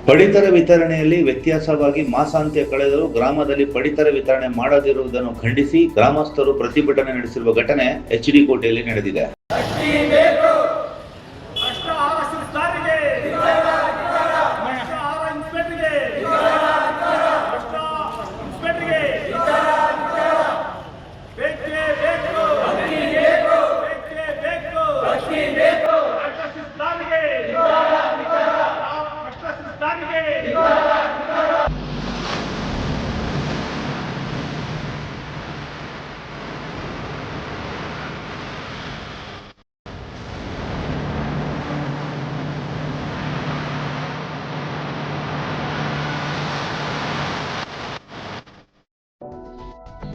ಪಡಿತರ ವಿತರಣೆಯಲ್ಲಿ ವ್ಯತ್ಯಾಸವಾಗಿ ಮಾಸಾಂತ್ಯ ಕಳೆದರೂ ಗ್ರಾಮದಲ್ಲಿ ಪಡಿತರ ವಿತರಣೆ ಮಾಡದಿರುವುದನ್ನು ಖಂಡಿಸಿ ಗ್ರಾಮಸ್ಥರು ಪ್ರತಿಭಟನೆ ನಡೆಸಿರುವ ಘಟನೆ ಎಚ್ಡಿ ಕೋಟೆಯಲ್ಲಿ ನಡೆದಿದೆ.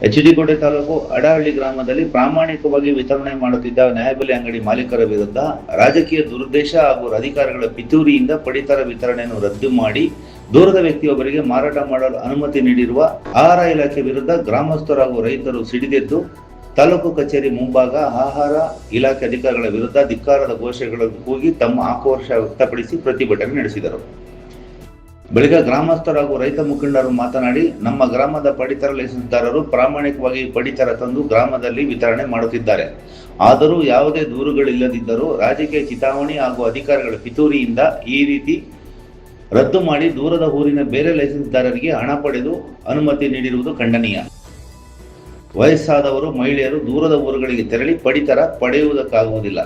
ಎಚ್ಡಿ ಕೋಟೆ ತಾಲೂಕು ಅಡಹಳ್ಳಿ ಗ್ರಾಮದಲ್ಲಿ ಪ್ರಾಮಾಣಿಕವಾಗಿ ವಿತರಣೆ ಮಾಡುತ್ತಿದ್ದ ನ್ಯಾಯಬೆಲೆ ಅಂಗಡಿ ಮಾಲೀಕರ ವಿರುದ್ಧ ರಾಜಕೀಯ ದುರುದ್ದೇಶ ಹಾಗೂ ಅಧಿಕಾರಿಗಳ ಪಿತೂರಿಯಿಂದ ಪಡಿತರ ವಿತರಣೆಯನ್ನು ರದ್ದು ಮಾಡಿ ದೂರದ ವ್ಯಕ್ತಿಯೊಬ್ಬರಿಗೆ ಮಾರಾಟ ಮಾಡಲು ಅನುಮತಿ ನೀಡಿರುವ ಆಹಾರ ಇಲಾಖೆ ವಿರುದ್ಧ ಗ್ರಾಮಸ್ಥರು ಹಾಗೂ ರೈತರು ಸಿಡಿದೆದ್ದು ತಾಲೂಕು ಕಚೇರಿ ಮುಂಭಾಗ ಆಹಾರ ಇಲಾಖೆ ಅಧಿಕಾರಿಗಳ ವಿರುದ್ಧ ಧಿಕ್ಕಾರದ ಘೋಷಣೆಗಳನ್ನು ಕೂಗಿ ತಮ್ಮ ಆಕ್ರೋಶ ವ್ಯಕ್ತಪಡಿಸಿ ಪ್ರತಿಭಟನೆ ನಡೆಸಿದರು. ಬಳಿಕ ಗ್ರಾಮಸ್ಥರು ಹಾಗೂ ರೈತ ಮುಖಂಡರು ಮಾತನಾಡಿ, ನಮ್ಮ ಗ್ರಾಮದ ಪಡಿತರ ಲೈಸೆನ್ಸ್ದಾರರು ಪ್ರಾಮಾಣಿಕವಾಗಿ ಪಡಿತರ ತಂದು ಗ್ರಾಮದಲ್ಲಿ ವಿತರಣೆ ಮಾಡುತ್ತಿದ್ದಾರೆ. ಆದರೂ ಯಾವುದೇ ದೂರುಗಳಿಲ್ಲದಿದ್ದರೂ ರಾಜಕೀಯ ಚಿತಾವಣೆ ಹಾಗೂ ಅಧಿಕಾರಿಗಳ ಪಿತೂರಿಯಿಂದ ಈ ರೀತಿ ರದ್ದು ಮಾಡಿ ದೂರದ ಊರಿನ ಬೇರೆ ಲೈಸೆನ್ಸ್ದಾರರಿಗೆ ಹಣ ಪಡೆದು ಅನುಮತಿ ನೀಡಿರುವುದು ಖಂಡನೀಯ. ವಯಸ್ಸಾದವರು, ಮಹಿಳೆಯರು ದೂರದ ಊರುಗಳಿಗೆ ತೆರಳಿ ಪಡಿತರ ಪಡೆಯುವುದಕ್ಕಾಗುವುದಿಲ್ಲ.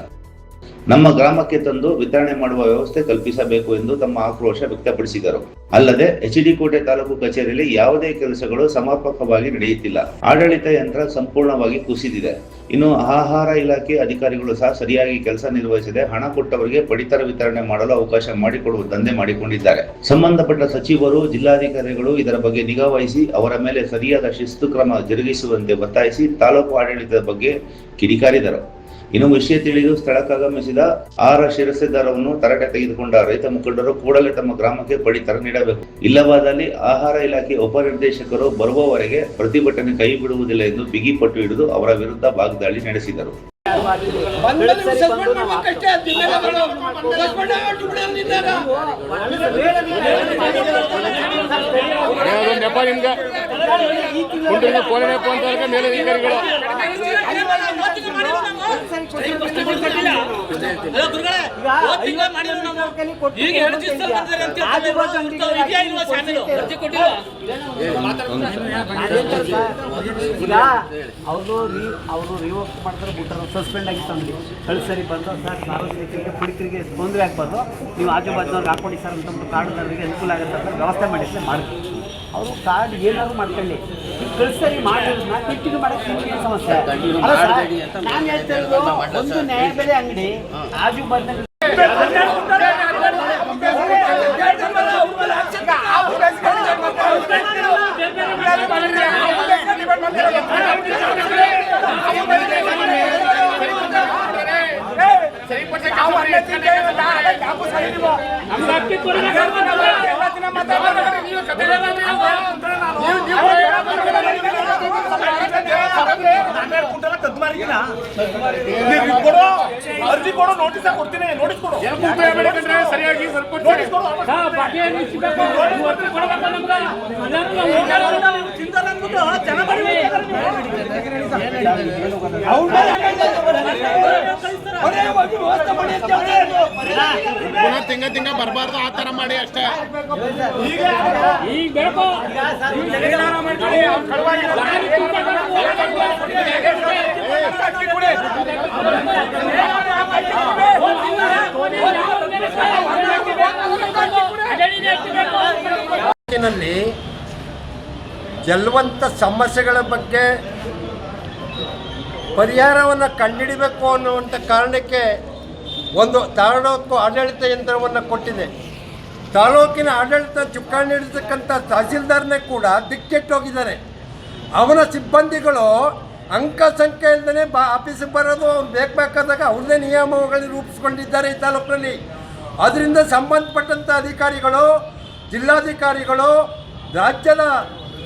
ನಮ್ಮ ಗ್ರಾಮಕ್ಕೆ ತಂದು ವಿತರಣೆ ಮಾಡುವ ವ್ಯವಸ್ಥೆ ಕಲ್ಪಿಸಬೇಕು ಎಂದು ತಮ್ಮ ಆಕ್ರೋಶ ವ್ಯಕ್ತಪಡಿಸಿದರು. ಅಲ್ಲದೆ ಎಚ್ಡಿ ಕೋಟೆ ತಾಲೂಕು ಕಚೇರಿಯಲ್ಲಿ ಯಾವುದೇ ಕೆಲಸಗಳು ಸಮರ್ಪಕವಾಗಿ ನಡೆಯುತ್ತಿಲ್ಲ. ಆಡಳಿತ ಯಂತ್ರ ಸಂಪೂರ್ಣವಾಗಿ ಕುಸಿದಿದೆ. ಇನ್ನು ಆಹಾರ ಇಲಾಖೆ ಅಧಿಕಾರಿಗಳು ಸಹ ಸರಿಯಾಗಿ ಕೆಲಸ ನಿರ್ವಹಿಸದೆ ಹಣ ಕೊಟ್ಟವರಿಗೆ ಪಡಿತರ ವಿತರಣೆ ಮಾಡಲು ಅವಕಾಶ ಮಾಡಿಕೊಡುವ ದಂಧೆ ಮಾಡಿಕೊಂಡಿದ್ದಾರೆ. ಸಂಬಂಧಪಟ್ಟ ಸಚಿವರು, ಜಿಲ್ಲಾಧಿಕಾರಿಗಳು ಇದರ ಬಗ್ಗೆ ನಿಗಾ ವಹಿಸಿ ಅವರ ಮೇಲೆ ಸರಿಯಾದ ಶಿಸ್ತು ಕ್ರಮ ಜರುಗಿಸುವಂತೆ ಒತ್ತಾಯಿಸಿ ತಾಲೂಕು ಆಡಳಿತದ ಬಗ್ಗೆ ಕಿಡಿಕಾರಿದರು. ಇನ್ನು ವಿಷಯ ತಿಳಿದು ಸ್ಥಳಕ್ಕಾಗಮಿಸಿದ ಆಹಾರ ಶಿರಸ್ತೆದಾರವನ್ನು ತರಾಟೆ ತೆಗೆದುಕೊಂಡ ರೈತ ಮುಖಂಡರು ಕೂಡಲೇ ತಮ್ಮ ಗ್ರಾಮಕ್ಕೆ ಪಡಿತರ ನೀಡಬೇಕು, ಇಲ್ಲವಾದಲ್ಲಿ ಆಹಾರ ಇಲಾಖೆ ಉಪನಿರ್ದೇಶಕರು ಬರುವವರೆಗೆ ಪ್ರತಿಭಟನೆ ಕೈ ಬಿಡುವುದಿಲ್ಲ ಎಂದು ಬಿಗಿ ಪಟ್ಟು ಹಿಡಿದು ಅವರ ವಿರುದ್ಧ ವಾಗ್ದಾಳಿ ನಡೆಸಿದರು. ಅವರು ರಿವೋಕ್ ಮಾಡ್ತಾರೆ, ಬಿಟ್ಟರು ಸಸ್ಪೆಂಡ್ ಆಗಿತ್ತು ಅಂದ್ರಿ. ಸರಿ ಬಂದು ಸರ್ ಸಾರ್ವಜನಿಕರಿಗೆ ಪುಡಿಕರಿಗೆ ತೊಂದರೆ ಆಗ್ಬಾರ್ದು, ನೀವು ಆಜು ಬಾಜುನವ್ರಿಗೆ ಹಾಕ್ಕೊಡಿ ಸರ್ ಅಂತಂದು ಕಾರ್ಡ್ನವರಿಗೆ ಅನುಕೂಲ ಆಗುತ್ತೆ ಅಂತ ವ್ಯವಸ್ಥೆ ಮಾಡಿದ್ರೆ ಮಾಡ್ತೀವಿ. ಅವರು ಕಾರ್ಡ್ ಏನಾದ್ರು ಮಾಡ್ಕೊಳ್ಳಿ, ಕಳಿಸ್ತಾರೆ ಮಾಡಿರೋದನ್ನ ಕಿಟ್ಟಿಗೆ ಮಾಡೋಕ್ಕೆ ನಿಮಗೆ ಸಮಸ್ಯೆ ಅಲ್ಲ ಸರ್. ನಾನು ಹೇಳ್ತಾ ಇರೋದು ಒಂದು ನ್ಯಾಯಬೆಲೆ ಅಂಗಡಿ ಆಜು ಬಾಜು ಅರ್ಜಿ ಕೊಡು, ನೋಟಿಸ್ ಕೊಡ್ತೀನಿ, ನೋಟಿಸ್ ಕೊಡು, ಸರಿಯಾಗಿ ತಿಂಗ ಬರಬಾರ್ದು, ಆ ತರ ಮಾಡಿ ಅಷ್ಟೇ. ಈಗ ಬೇಕು ಗೆಲ್ಲುವಂಥ ಸಮಸ್ಯೆಗಳ ಬಗ್ಗೆ ಪರಿಹಾರವನ್ನು ಕಂಡುಹಿಡಬೇಕು ಅನ್ನುವಂಥ ಕಾರಣಕ್ಕೆ ಒಂದು ತಾಲೂಕು ಆಡಳಿತ ಯಂತ್ರವನ್ನು ಕೊಟ್ಟಿದೆ. ತಾಲೂಕಿನ ಆಡಳಿತ ಚುಕ್ಕಾಣಿ ಹಿಡಿತಕ್ಕಂಥ ತಹಸೀಲ್ದಾರ್ನೇ ಕೂಡ ದಿಕ್ಕೆಟ್ಟೋಗಿದ್ದಾರೆ. ಅವನ ಸಿಬ್ಬಂದಿಗಳು ಅಂಕ ಸಂಖ್ಯೆ ಇಲ್ಲದೇ ಆಫೀಸಿಗೆ ಬರೋದು, ಬೇಕಾದಾಗ ಅವ್ರದ್ದೇ ನಿಯಮಗಳನ್ನು ರೂಪಿಸ್ಕೊಂಡಿದ್ದಾರೆ ಈ ತಾಲೂಕಿನಲ್ಲಿ. ಅದರಿಂದ ಸಂಬಂಧಪಟ್ಟಂಥ ಅಧಿಕಾರಿಗಳು, ಜಿಲ್ಲಾಧಿಕಾರಿಗಳು, ರಾಜ್ಯದ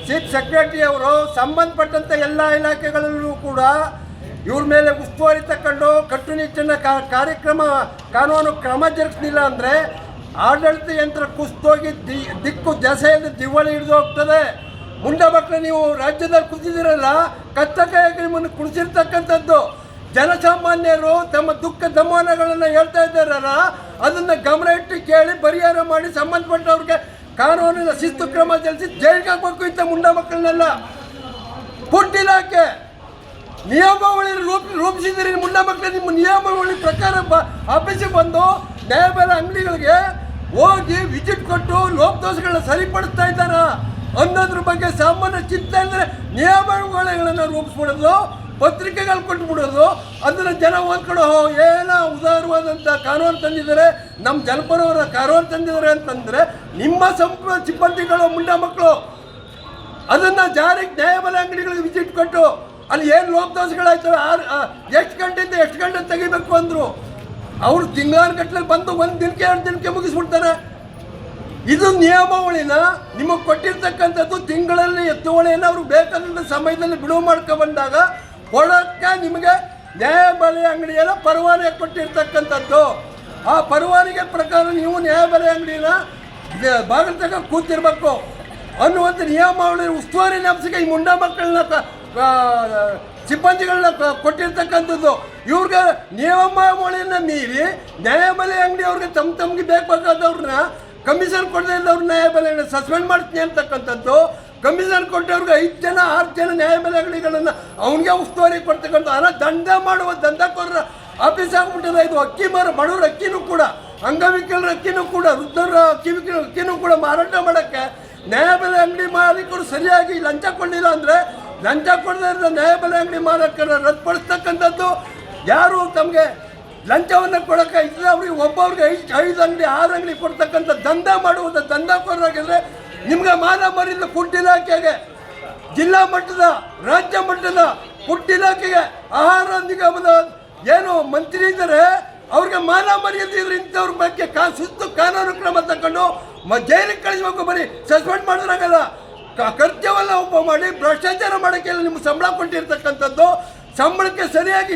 ಚೀಫ್ ಸೆಕ್ರೆಟರಿ ಅವರು ಸಂಬಂಧಪಟ್ಟಂಥ ಎಲ್ಲ ಇಲಾಖೆಗಳಲ್ಲೂ ಕೂಡ ಇವ್ರ ಮೇಲೆ ಉಸ್ತುವಾರಿ ತಗೊಂಡು ಕಟ್ಟುನಿಟ್ಟಿನ ಕಾನೂನು ಕ್ರಮ ಜರುಗಿಸಲಿಲ್ಲ ಅಂದರೆ ಆಡಳಿತ ಯಂತ್ರ ಕುಸಿದೋಗಿ ದಿಕ್ಕು ದೆಸೆಯಲ್ಲಿ ದಿವಾಳಿ ಹಿಡಿದು ಹೋಗ್ತದೆ. ಮುಂದೆ ಮಕ್ಕಳು ನೀವು ರಾಜ್ಯದಲ್ಲಿ ಕುಸಿದಿರಲ್ಲ, ಕಚ್ಚ ಕೈಯಾಗಿ ನಿಮ್ಮನ್ನು ಕುಡಿಸಿರ್ತಕ್ಕಂಥದ್ದು. ಜನಸಾಮಾನ್ಯರು ತಮ್ಮ ದುಃಖ ದಮನಗಳನ್ನು ಹೇಳ್ತಾ ಇದ್ದಾರಲ್ಲ, ಅದನ್ನು ಗಮನ ಇಟ್ಟು ಕೇಳಿ ಪರಿಹಾರ ಮಾಡಿ ಸಂಬಂಧಪಟ್ಟವ್ರಿಗೆ ಕಾನೂನಿನ ಶಿಸ್ತು ಕ್ರಮ ಜರುಗಿಸಿ ಜೈಲಿಗೆ ಹಾಕಬೇಕು. ಇಂಥ ಮುಂಡ ಮಕ್ಕಳನ್ನೆಲ್ಲ ಫುಡ್ ಇಲಾಖೆ ನಿಯಮಾವಳಿ ರೂಪಿಸಿದ್ರಿ. ಮುಂಡ ಮಕ್ಕಳು ನಿಮ್ಮ ನಿಯಮಾವಳಿ ಪ್ರಕಾರ ಆಫೀಸಿಗೆ ಬಂದು ನ್ಯಾಯಬೆಲೆ ಅಂಗಡಿಗಳಿಗೆ ಹೋಗಿ ವಿಸಿಟ್ ಕೊಟ್ಟು ಲೋಪದೋಷಗಳನ್ನ ಸರಿಪಡಿಸ್ತಾ ಇದ್ದಾರ ಅನ್ನೋದ್ರ ಬಗ್ಗೆ ಸಾಮಾನ್ಯ ಚಿಂತೆ ಅಂದರೆ ನಿಯಮಾವಳಿಗಳನ್ನು ರೂಪಿಸ್ಬಿಡೋದು, ಪತ್ರಿಕೆಗಳು ಕೊಟ್ಟುಬಿಡೋದು, ಅದನ್ನು ಜನ ಓದ್ಕೊಂಡು ಏನೋ ಉದಾರವಾದಂಥ ಕಾನೂನು ತಂದಿದ್ದಾರೆ, ನಮ್ಮ ಜನಪರವರ ಕಾನೂನು ತಂದಿದ್ದಾರೆ ಅಂತಂದರೆ ನಿಮ್ಮ ಸಿಬ್ಬಂದಿಗಳು ಮುಂಡ ಮಕ್ಕಳು ಅದನ್ನು ಜಾರಿಗೆ ನ್ಯಾಯಬೆಲೆ ಅಂಗಡಿಗಳಿಗೆ ವಿಸಿಟ್ ಕೊಟ್ಟು ಅಲ್ಲಿ ಏನು ಲೋಪದೋಷಗಳಾಯ್ತವೆ ಎಷ್ಟು ಗಂಟೆಯಿಂದ ಎಷ್ಟು ಗಂಟೆ ತೆಗಿಬೇಕು ಅಂದರು. ಅವರು ತಿಂಗಳಾನುಗಟ್ಟಲೆ ಬಂದು ಒಂದು ದಿನಕ್ಕೆ 2 ದಿನಕ್ಕೆ ಮುಗಿಸ್ಬಿಡ್ತಾರೆ. ಇದು ನಿಯಮಾವಳಿನ ನಿಮಗೆ ಕೊಟ್ಟಿರ್ತಕ್ಕಂಥದ್ದು. ತಿಂಗಳಲ್ಲಿ ಎತ್ತುವಳಿಯನ್ನು ಅವ್ರಿಗೆ ಬೇಕಾದಂಥ ಸಮಯದಲ್ಲಿ ಬಿಡುವು ಮಾಡ್ಕೊಂಡ್ಬಂದಾಗ ಕೊಡೋಕ್ಕೆ ನಿಮಗೆ ನ್ಯಾಯಬೆಲೆ ಅಂಗಡಿಯೆಲ್ಲ ಪರವಾನಗಿ ಕೊಟ್ಟಿರ್ತಕ್ಕಂಥದ್ದು. ಆ ಪರವಾನಗಿ ಪ್ರಕಾರ ನೀವು ನ್ಯಾಯಬೆಲೆ ಅಂಗಡಿನ ಬಾಗಿಲು ತಗ ಕೂತಿರ್ಬೇಕು ಅನ್ನುವಂಥ ನಿಯಮಾವಳಿ ಉಸ್ತುವಾರಿ ನಮ್ಸಿಗೆ ಈ ಮುಂಡ ಮಕ್ಕಳನ್ನ ಸಿಬ್ಬಂದಿಗಳನ್ನ ಕೊಟ್ಟಿರ್ತಕ್ಕಂಥದ್ದು. ಇವ್ರಿಗೆ ನಿಯಮಾವಳಿಯನ್ನು ಮೀರಿ ನ್ಯಾಯಬೆಲೆ ಅಂಗಡಿ ಅವ್ರಿಗೆ ತಮಗೆ ಬೇಕಾದವ್ರನ್ನ ಕಮಿಷನ್ ಕೊಡದೇ ಇದ್ದವ್ರು ನ್ಯಾಯಬೆಲೆ ಅಂಗಡಿ ಸಸ್ಪೆಂಡ್ ಮಾಡ್ತೀನಿ ಅಂತಕ್ಕಂಥದ್ದು. ಕಮಿಷನ್ ಕೊಟ್ಟವ್ರಿಗೆ 5 ಜನ 6 ಜನ ನ್ಯಾಯಬೆಲೆ ಅಂಗಡಿಗಳನ್ನು ಅವನಿಗೆ ಉಸ್ತುವಾರಿ ಕೊಡ್ತಕ್ಕಂಥ ಹಣ ದಂಡ ಮಾಡುವ ದಂಧಕೋರರ ಆಫೀಸ್ ಆಗ್ಬಿಟ್ಟಿದೆ. ಇದು ಅಕ್ಕಿ ಬಡವ್ರ ಅಕ್ಕಿನೂ ಕೂಡ, ಅಂಗವಿಕಲರ ಅಕ್ಕಿನೂ ಕೂಡ, ವೃದ್ಧರ ಅಕ್ಕಿನೂ ಕೂಡ ಮಾರಾಟ ಮಾಡೋಕ್ಕೆ ನ್ಯಾಯಬೆಲೆ ಅಂಗಡಿ ಮಾಲೀಕರು ಸರಿಯಾಗಿ ಲಂಚ ಕೊಡಲಿಲ್ಲ ಅಂದರೆ ಲಂಚ ಕೊಡದೇ ಇರೋ ನ್ಯಾಯಬೆಲೆ ಅಂಗಡಿ ಮಾಲೀಕರನ್ನ ರದ್ದುಪಡಿಸ್ತಕ್ಕಂಥದ್ದು. ಯಾರು ತಮಗೆ ಲಂಚವನ್ನು ಕೊಡೋಕ್ಕೆ ಇದ್ರೆ ಅವ್ರಿಗೆ ಒಬ್ಬವ್ರಿಗೆ 5 ಅಂಗಡಿ 6 ಅಂಗಡಿ ಕೊಡ್ತಕ್ಕಂಥ ದಂಧ ಮಾಡುವುದು ದಂಧಕೋರರಾಗಿದ್ರೆ ನಿಮ್ಗೆ ಮಾನ ಮರ್ಯಾದೆ ಫುಡ್ ಇಲಾಖೆಗೆ, ಜಿಲ್ಲಾ ಮಟ್ಟದ ರಾಜ್ಯ ಮಟ್ಟದ ಫುಡ್ ಇಲಾಖೆಗೆ, ಆಹಾರ ನಿಗಮದ ಏನು ಮಂತ್ರಿ ಇದ್ದಾರೆ ಅವ್ರಿಗೆ ಮಾನ ಮರ್ಯಾದೆ ಇದ್ರೆ ಇಂಥವ್ರ ಬಗ್ಗೆ ಸುತ್ತು ಕಾನೂನು ಕ್ರಮ ತಗೊಂಡು ಜೈಲಿಗೆ ಕಳಿಸ್ಬೇಕು. ಬರೀ ಸಸ್ಪೆಂಡ್ ಮಾಡೋರಾಗಲ್ಲ, ಕರ್ತವ್ಯವನ್ನ ಒಬ್ಬ ಮಾಡಿ ಭ್ರಷ್ಟಾಚಾರ ಮಾಡೋಕ್ಕೆಲ್ಲ ನಿಮ್ಗೆ ಸಂಬಳ ಕೊಟ್ಟಿರ್ತಕ್ಕಂಥದ್ದು. ಸಂಬಳಕ್ಕೆ ಸರಿಯಾಗಿ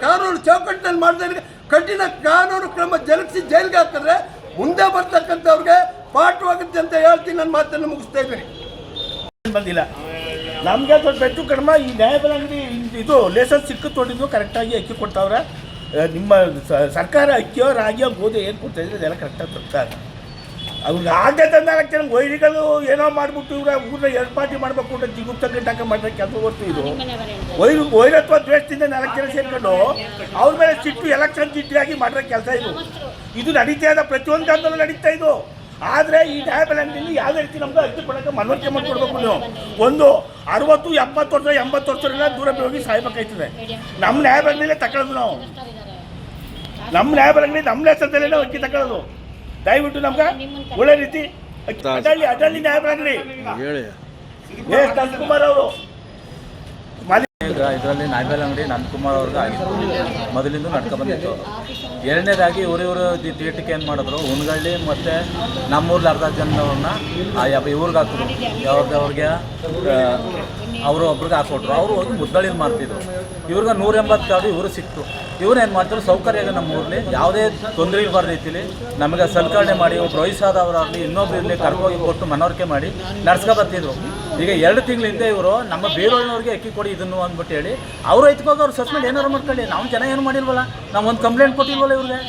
ಕಾನೂನು ಚೌಕಟ್ಟಿನಲ್ಲಿ ಮಾಡಿದ್ರೆ ಕಠಿಣ ಕಾನೂನು ಕ್ರಮ ಜರುಗಿಸಿ ಜೈಲಿಗೆ ಹಾಕಿದ್ರೆ ಮುಂದೆ ಬರ್ತಕ್ಕಂಥವ್ರಿಗೆ ಪಾಠವಾಗುತ್ತೆ ಅಂತ ಹೇಳ್ತೀನಿ. ನನ್ನ ಮಾತನ್ನು ಮುಗಿಸ್ತಾ ಇದ್ದೀನಿ. ಬಂದಿಲ್ಲ ನಮಗೆ ಸ್ವಲ್ಪ ಹೆಚ್ಚು ಕಡಿಮೆ ಈ ನ್ಯಾಯಬೆಲೆ ಅಂಗಡಿ ಇದು ಲೈಸೆನ್ಸ್ ಸಿಕ್ಕು ತೊಗೊಂಡಿದ್ದು ಕರೆಕ್ಟಾಗಿ ಅಕ್ಕಿ ಕೊಡ್ತಾವ್ರೆ. ನಿಮ್ಮ ಸರ್ಕಾರ ಅಕ್ಕಿಯೋ ರಾಗಿಯೋ ಗೋಧಿ ಏನು ಕೊಡ್ತಾಯಿದ್ರೆ ಅದೆಲ್ಲ ಕರೆಕ್ಟಾಗಿ ತರ್ತಾರೆ. ಅವ್ರಿಗೆ ಆಗದೆ ತಂದಾಗತ್ತೆ. ನಮ್ಗೆ ವೈರಿಗಳು ಏನೋ ಮಾಡಿಬಿಟ್ಟು ಇವ್ರ ಊರನ್ನ 2 ಪಾರ್ಟಿ ಮಾಡಬೇಕು ಅಂತ ಜಿಗುಪ್ತ ಗಂಟಾಕ ಮಾಡಿದ್ರೆ ಕೆಲಸ ಹೊರ್ತು ಇದು ವೈರತ್ವ ದ್ವೇಷದಿಂದ 4 ಜನ ಸೇರ್ಕೊಂಡು ಅವ್ರ ಮೇಲೆ ಸಿಟ್ಟು ಎಲೆಕ್ಷನ್ ಚಿಟ್ಟಿಯಾಗಿ ಮಾಡಿರೋ ಕೆಲಸ ಇದು ನಡೀತಾ ಇದೆ. ಪ್ರತಿಯೊಂದು ಹಂತದಲ್ಲೂ ನಡೀತಾ ಇದು. ಆದರೆ ಈ ನ್ಯಾಯಬೆಲೆ ಅಂಗಡಿಯಲ್ಲಿ ಯಾವುದೇ ರೀತಿ ನಮ್ಗೆ ಅಕ್ಕಿ ಕೊಡೋಕ್ಕೆ ಮನವರಿಕೆ ಮಾಡಿಕೊಡ್ಬೇಕು. ನೀವು ಒಂದು 60, 70 ವರ್ಷ 80 ವರ್ಷದಿಂದ ದೂರ ಹೋಗಿ ಸಾಯ್ಬೇಕಾಯ್ತದೆ. ನಮ್ಮ ನ್ಯಾಯಬೆಲೆ ಅಂಗಡಿಯಲ್ಲೇ ತಗೊಳ್ಳೋದು ನಾವು. ನಮ್ಮ ನ್ಯಾಯಬೆಲೆ ಅಂಗಡಿ ನಮ್ಮ ಹೆಸರದಲ್ಲೇ ನಾವು ಅಕ್ಕಿ ತಗೊಳ್ಳೋದು. ದಯವಿಟ್ಟು ನಮ್ಗೆ ಒಳ್ಳೆ ರೀತಿ ಅಡ್ಡಳ್ಳಿ ನ್ಯಾಯಬೆಲೆ ಅಂಗಡಿ ಎಸ್ ನಂದಕುಮಾರ್ ಅವರು ಇದರಲ್ಲಿ ನ್ಯಾಯಬೆಲೆ ಅಂಗಡಿ ನಂದಕುಮಾರ್ ಅವ್ರಿಗೆ ಆಗಿತ್ತು, ಮೊದಲಿಂದ ನಡ್ಕೊ ಬಂದಿತ್ತು. ಎರಡನೇದಾಗಿ ಇವರು ತೀಟಕ್ಕೆ ಏನು ಮಾಡಿದ್ರು, ಉನ್ಗಳ್ಳಿ ಮತ್ತು ನಮ್ಮೂರಲ್ಲಿ ಅರ್ಧ ಜನವ್ರನ್ನ ಇವ್ರಿಗೆ ಹಾಕಿದ್ರು. ಅವ್ರಿಗೆ ಅವರು ಒಬ್ರಿಗೆ ಹಾಕ್ಕೊಟ್ರು. ಅವರು ಹೋಗಿ ಮುದ್ದಳ್ಳಿಲಿ ಮಾಡ್ತಿದ್ರು. ಇವ್ರಿಗೆ 180 ಕಾರ್ಡು ಇವರು ಸಿಕ್ತು. ಇವ್ರೇನು ಮಾಡ್ತಾರೆ, ಸೌಕರ್ಯ ನಮ್ಮ ಊರಲ್ಲಿ ಯಾವುದೇ ತೊಂದರೆ ಇರಬಾರ್ದು ರೀತಿಲಿ ನಮಗೆ ಸಲಕರಣೆ ಮಾಡಿ ಒಬ್ರು ವಯಸ್ಸಾದವರಾಗಲಿ ಇನ್ನೊಬ್ರು ಇರಲಿ ಕರ್ಕೋಗಿ ಕೊಟ್ಟು ಮನವರಿಕೆ ಮಾಡಿ ನಡ್ಸ್ಕೊ ಬರ್ತಿದ್ರು. ಈಗ 2 ತಿಂಗಳಿಂದ ಇವರು ನಮ್ಮ ಬೇರೆಯವ್ರಿಗೆ ಅಕ್ಕಿ ಕೊಡಿ ಇದನ್ನು ಅಂದ್ಬಿಟ್ಟು ಹೇಳಿ ಅವರು ಎತ್ಕೋಗಿ ಅವ್ರು ಸಸ್ಪೆಂಡ್ ಏನಾರು ಮಾಡ್ಕೊಳ್ಳಿ. ನಾವು ಜನ ಏನು ಮಾಡಿಲ್ವಲ್ಲ, ನಾವು ಒಂದು ಕಂಪ್ಲೇಂಟ್ ಕೊಟ್ಟಿಲ್ವಲ್ಲ ಇವ್ರಿಗೆ.